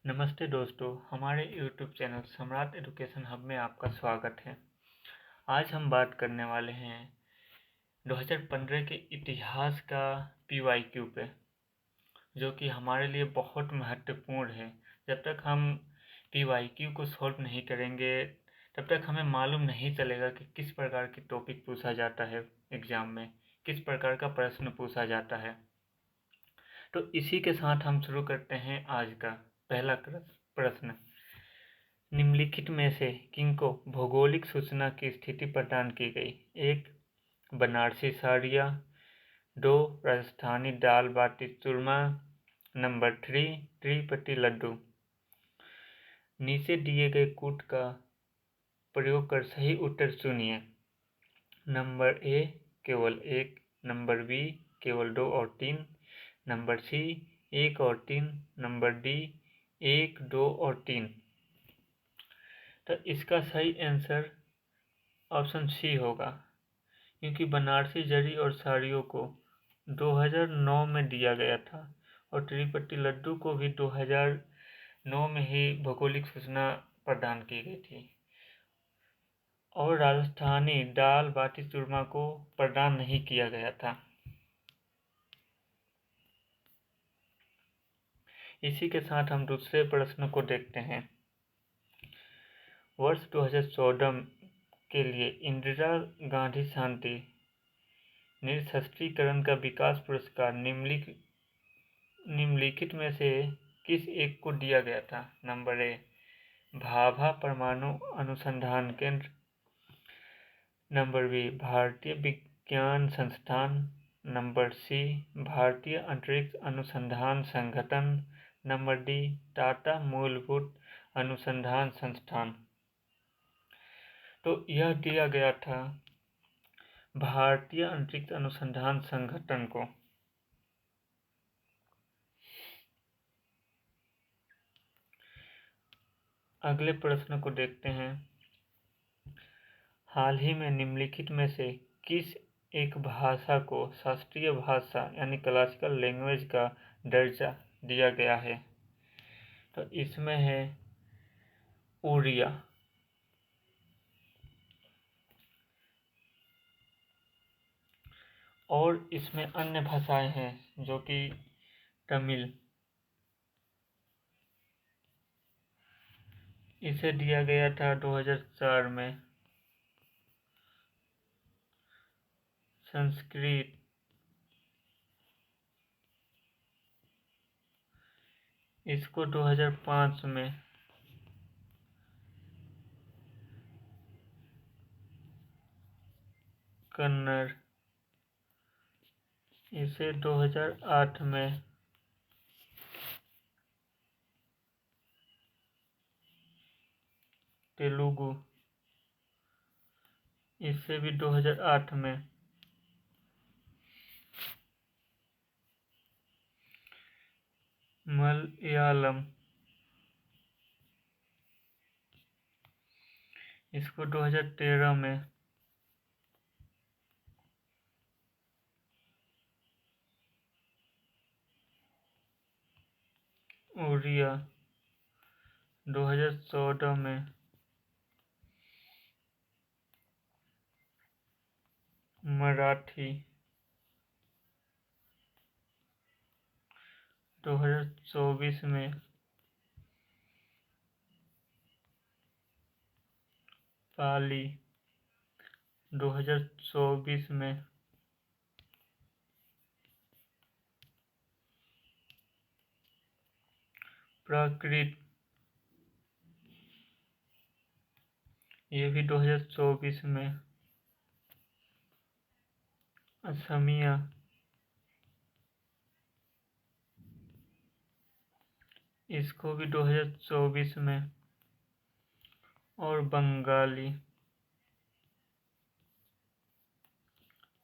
नमस्ते दोस्तों, हमारे YouTube चैनल सम्राट एजुकेशन हब में आपका स्वागत है। आज हम बात करने वाले हैं 2015 के इतिहास का PYQ पे, जो कि हमारे लिए बहुत महत्वपूर्ण है। जब तक हम PYQ को सॉल्व नहीं करेंगे, तब तक हमें मालूम नहीं चलेगा कि किस प्रकार की टॉपिक पूछा जाता है एग्ज़ाम में, किस प्रकार का प्रश्न पूछा जाता है। तो इसी के साथ हम शुरू करते हैं आज का पहला प्रश्न। निम्नलिखित में से किनको भौगोलिक सूचना की स्थिति प्रदान की गई? 1. बनारसी साड़ियाँ। 2. राजस्थानी दाल बाटी चूरमा। नंबर 3. त्रिपति लड्डू। नीचे दिए गए कूट का प्रयोग कर सही उत्तर चुनिए। नंबर ए केवल 1, नंबर बी केवल 2 और 3, नंबर सी 1 और 3, नंबर डी 1, 2 और 3। तो इसका सही आंसर ऑप्शन सी होगा, क्योंकि बनारसी जरी और साड़ियों को 2009 में दिया गया था और त्रिपति लड्डू को भी 2009 में ही भौगोलिक सूचना प्रदान की गई थी, और राजस्थानी दाल बाटी चूरमा को प्रदान नहीं किया गया था। इसी के साथ हम दूसरे प्रश्न को देखते हैं। वर्ष 2014 के लिए इंदिरा गांधी शांति निरस्त्रीकरण का विकास पुरस्कार निम्नलिखित में से किस एक को दिया गया था? नंबर ए भाभा परमाणु अनुसंधान केंद्र। नंबर बी भारतीय विज्ञान संस्थान। नंबर सी भारतीय अंतरिक्ष अनुसंधान संगठन। नंबर डी टाटा मूलभूत अनुसंधान संस्थान। तो यह दिया गया था भारतीय अंतरिक्ष अनुसंधान संगठन को। अगले प्रश्न को देखते हैं। हाल ही में निम्नलिखित में से किस एक भाषा को शास्त्रीय भाषा यानी क्लासिकल लैंग्वेज का दर्जा दिया गया है? तो इसमें है उड़िया। और इसमें अन्य भाषाएं हैं जो कि तमिल। इसे दिया गया था 2004 में। संस्कृत। इसको 2005 में। कन्नड़। इसे 2008 में। तेलुगु। इसे भी 2008 में। मलयालम। इसको 2013 में। उड़िया 2014 में। मराठी 2024 में। पाली 2024 में। प्राकृत ये भी 2024 में। असमिया इसको भी 2024 में। और बंगाली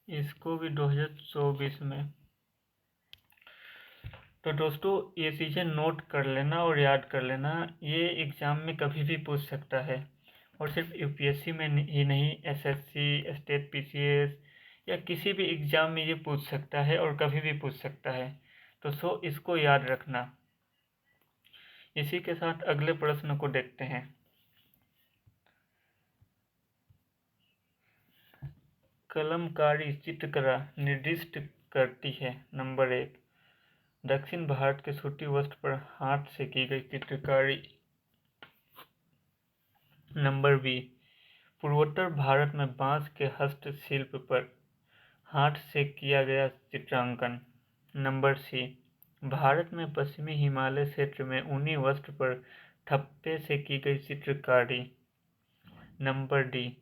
इसको भी 2024 में। तो दोस्तों ये चीज़ें नोट कर लेना और याद कर लेना, ये एग्ज़ाम में कभी भी पूछ सकता है। और सिर्फ यूपीएससी में ही नहीं, एसएससी, स्टेट पीसीएस या किसी भी एग्ज़ाम में ये पूछ सकता है और कभी भी पूछ सकता है। तो इसको याद रखना। इसी के साथ अगले प्रश्न को देखते हैं। कलमकारी चित्रकला निर्दिष्ट करती है। नंबर 1, दक्षिण भारत के सूती वस्त्र पर हाथ से की गई चित्रकारी। नंबर बी, पूर्वोत्तर भारत में बांस के हस्तशिल्प पर हाथ से किया गया चित्रांकन। नंबर सी, भारत में पश्चिमी हिमालय क्षेत्र में ऊनी वस्त्र पर ठप्पे से की गई चित्रकारी। नंबर डी,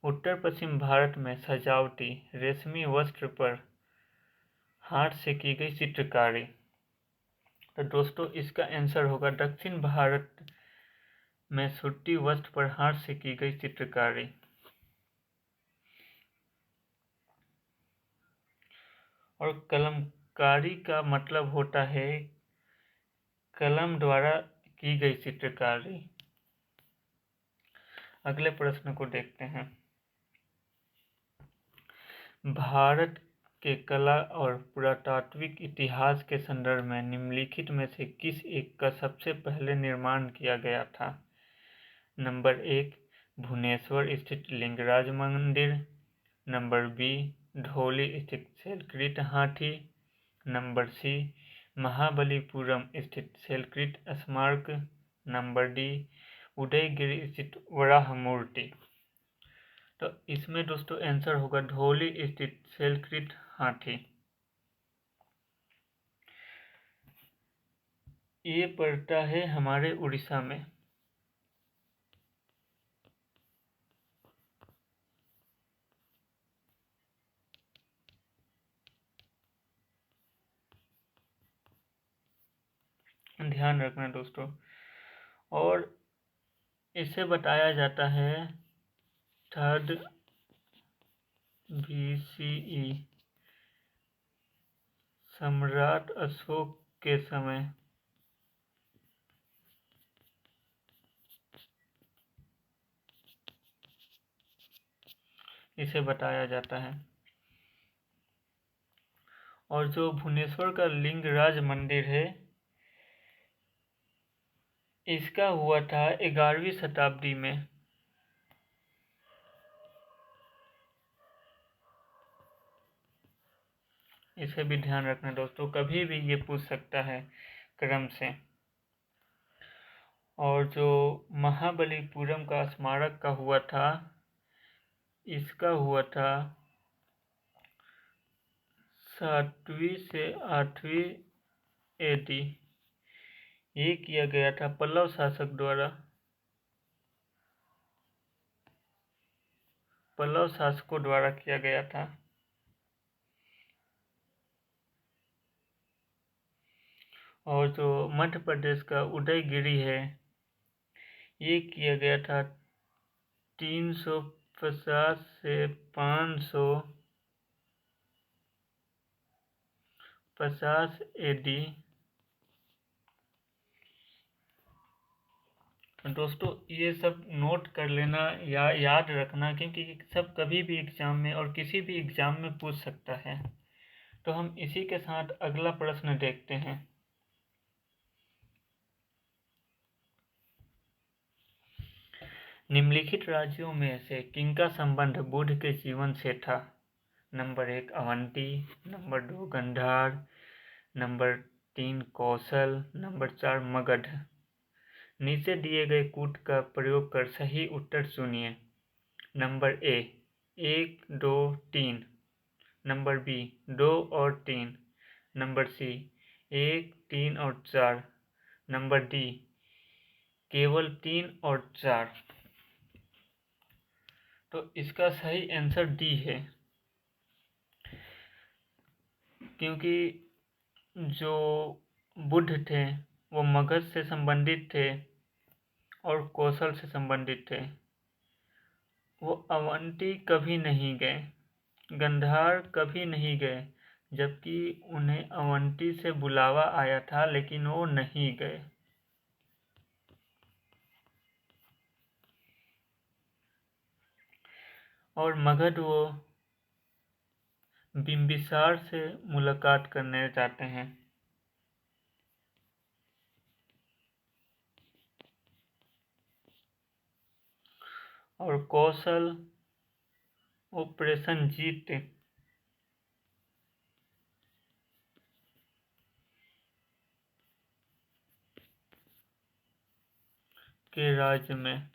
उत्तर पश्चिम भारत में सजावटी रेशमी वस्त्र पर हाथ से की गई चित्रकारी। तो दोस्तों इसका आंसर होगा दक्षिण भारत में सूती वस्त्र पर हाथ से की गई चित्रकारी। और कलमकारी का मतलब होता है कलम द्वारा की गई चित्रकारी। अगले प्रश्न को देखते हैं। भारत के कला और पुरातात्विक इतिहास के संदर्भ में निम्नलिखित में से किस एक का सबसे पहले निर्माण किया गया था? नंबर 1, भुवनेश्वर स्थित लिंगराज मंदिर। नंबर बी, ढोली स्थित शैलकृत हाथी। नंबर सी, महाबलीपुरम स्थित शैलकृत स्मारक। नंबर डी, उदयगिरी स्थित वराह मूर्ति। तो इसमें दोस्तों आंसर होगा ढोली स्थित शैलकृत हाथी। ये पड़ता है हमारे उड़ीसा में। ध्यान रखना दोस्तों। और इसे बताया जाता है 3rd BCE सम्राट अशोक के समय इसे बताया जाता है। और जो भुवनेश्वर का लिंगराज मंदिर है इसका हुआ था 11वीं शताब्दी में। इसे भी ध्यान रखना दोस्तों, कभी भी ये पूछ सकता है क्रम से। और जो महाबलीपुरम का स्मारक का हुआ था इसका हुआ था 7वीं से 8वीं AD। ये किया गया था पल्लव शासक द्वारा। पल्लव शासकों द्वारा किया गया था। और जो मध्य प्रदेश का उदयगिरी है ये किया गया था 350 से 550 AD। दोस्तों ये सब नोट कर लेना या याद रखना, क्योंकि सब कभी भी एग्जाम में और किसी भी एग्जाम में पूछ सकता है। तो हम इसी के साथ अगला प्रश्न देखते हैं। निम्नलिखित राज्यों में से किनका संबंध बुद्ध के जीवन से था? Number 1, Avanti. Number 2, Gandhar. Number 3, Kaushal. Number 4, Magadh. नीचे दिए गए कूट का प्रयोग कर सही उत्तर चुनिए। Number A, 1, 2, 3। नंबर बी, 2 और 3। नंबर सी, 1, 3 और 4। नंबर डी, केवल 3 और 4। तो इसका सही आंसर डी है, क्योंकि जो बुद्ध थे वो मगध से संबंधित थे और कौशल से संबंधित थे। वो अवंती कभी नहीं गए, गंधार कभी नहीं गए, जबकि उन्हें अवंती से बुलावा आया था लेकिन वो नहीं गए। और मगध वो बिंबिसार से मुलाकात करने जाते हैं। और कौशल प्रसेनजीत के राज्य में।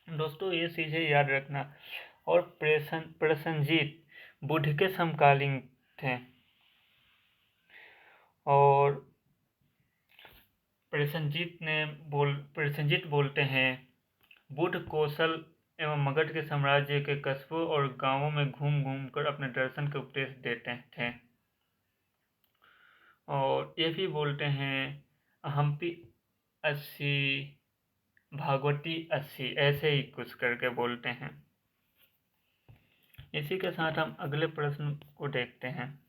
दोस्तों ये चीजें याद रखना। और प्रसेनजीत बुद्ध के समकालीन थे। और प्रसेनजीत बोलते हैं, बुद्ध कौशल एवं मगध के साम्राज्य के कस्बों और गांवों में घूम घूम कर अपने दर्शन के उपदेश देते थे। और ये भी बोलते हैं हम्पी 80 भागवती 80 ऐसे ही कुछ करके बोलते हैं। इसी के साथ हम अगले प्रश्न को देखते हैं।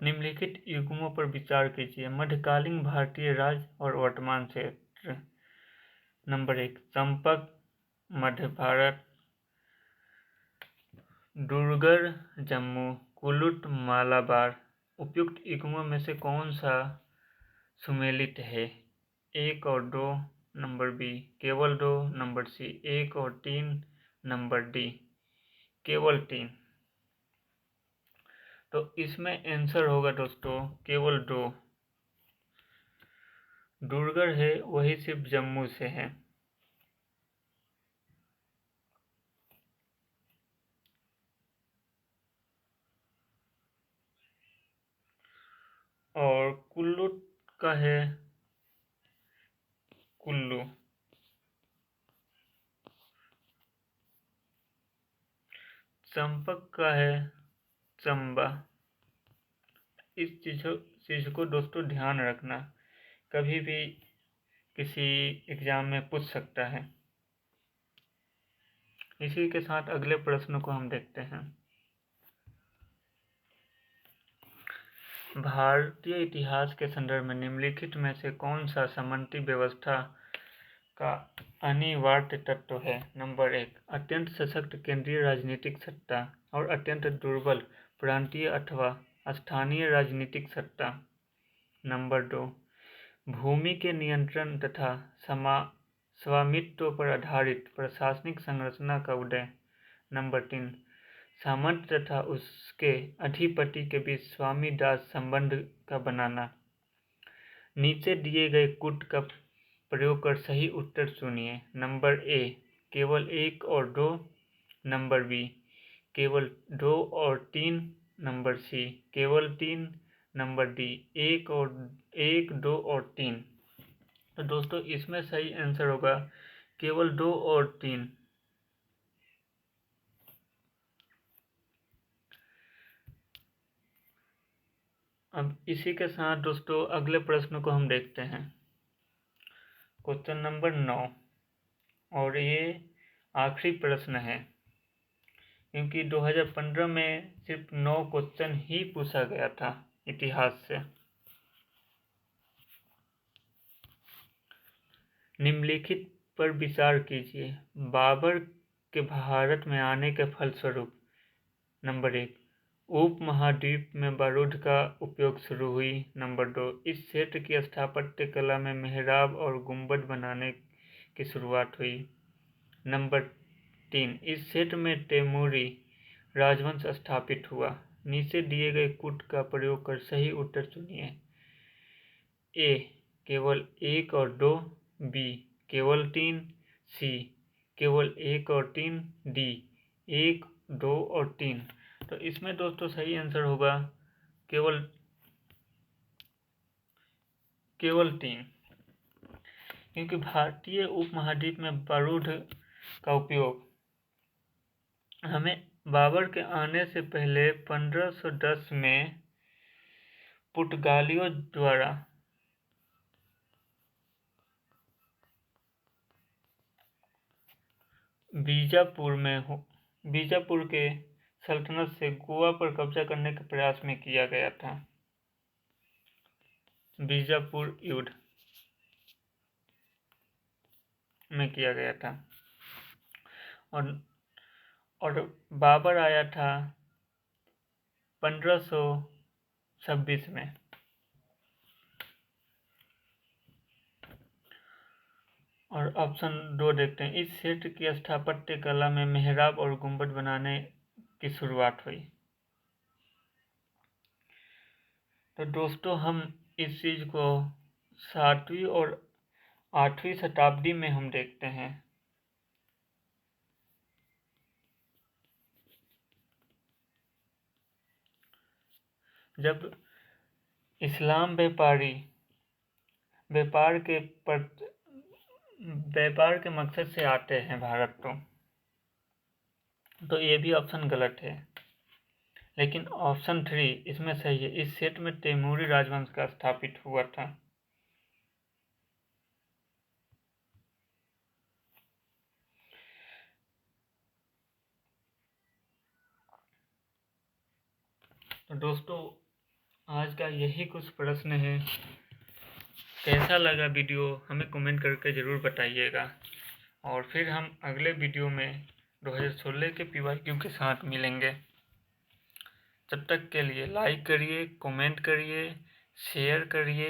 निम्नलिखित युगों पर विचार कीजिए। मध्यकालीन भारतीय राज्य और वर्तमान क्षेत्र। नंबर 1 चंपक मध्य भारत, डुर्गर जम्मू, कुलुट मालाबार। उपयुक्त युगों में से कौन सा सुमेलित है? 1 और 2, नंबर बी केवल 2, नंबर सी 1 और 3, नंबर डी केवल 3। तो इसमें आंसर होगा दोस्तों केवल 2। डुर्गर है वही सिर्फ जम्मू से है। और कुल्लू का है कुल्लू। चंपक का है चंबा। इस चीज को दोस्तों ध्यान रखना, कभी भी किसी एग्जाम में पूछ सकता है। इसी के साथ अगले प्रश्न को हम देखते हैं। भारतीय इतिहास के संदर्भ में निम्नलिखित में से कौन सा समन्वय व्यवस्था का अनिवार्य तत्व है? नंबर 1 अत्यंत सशक्त केंद्रीय राजनीतिक सत्ता और अत्यंत दुर्बल प्रांतीय अथवा स्थानीय राजनीतिक सत्ता। नंबर 2 भूमि के नियंत्रण तथा स्वामित्व पर आधारित प्रशासनिक संरचना का उदय। नंबर 3 सामंत तथा उसके अधिपति के बीच स्वामी दास संबंध का बनाना। नीचे दिए गए कूट का प्रयोग कर सही उत्तर चुनिए। नंबर ए केवल 1 और 2, नंबर बी केवल 2 और 3, नंबर सी केवल 3, नंबर डी 1, 2 और 3। तो दोस्तों इसमें सही आंसर होगा केवल 2 और 3। अब इसी के साथ दोस्तों अगले प्रश्न को हम देखते हैं। क्वेश्चन नंबर 9, और ये आखिरी प्रश्न है क्योंकि 2015 में सिर्फ 9 क्वेश्चन ही पूछा गया था इतिहास से। निम्नलिखित पर विचार कीजिए। बाबर के भारत में आने के फलस्वरूप। नंबर 1 उपमहाद्वीप में बारूद का उपयोग शुरू हुई। नंबर 2 इस क्षेत्र की स्थापत्य कला में मेहराब और गुंबद बनाने की शुरुआत हुई। नंबर 3 इस क्षेत्र में तैमूरी राजवंश स्थापित हुआ। नीचे दिए गए कूट का प्रयोग कर सही उत्तर चुनिए। ए केवल 1 और 2, बी केवल 3, सी केवल 1 और 3, डी 1, 2 और 3। तो इसमें दोस्तों सही आंसर होगा केवल 3, क्योंकि भारतीय उपमहाद्वीप में बारूद का उपयोग हमें बाबर के आने से पहले 1510 में पुर्तगालियों द्वारा बीजापुर के सल्तनत से गोवा पर कब्जा करने के प्रयास में किया गया था। बीजापुर युद्ध में किया गया था। और बाबर आया था 1526 में। और ऑप्शन 2 देखते हैं, इस सेट की स्थापत्य कला में मेहराब और गुंबद बनाने की शुरुआत हुई। तो दोस्तों हम इस चीज को 7वीं और 8वीं शताब्दी में हम देखते हैं। जब इस्लाम व्यापार के मकसद से आते हैं भारत, तो ये भी ऑप्शन गलत है, लेकिन ऑप्शन 3 इसमें सही है। इस सेट में तैमूरी राजवंश का स्थापित हुआ था। तो दोस्तों आज का यही कुछ प्रश्न है। कैसा लगा वीडियो हमें कमेंट करके ज़रूर बताइएगा, और फिर हम अगले वीडियो में 2016 के पीवाईक्यू के साथ मिलेंगे। तब तक के लिए लाइक करिए, कमेंट करिए, शेयर करिए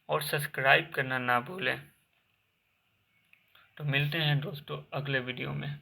और सब्सक्राइब करना ना भूलें। तो मिलते हैं दोस्तों अगले वीडियो में।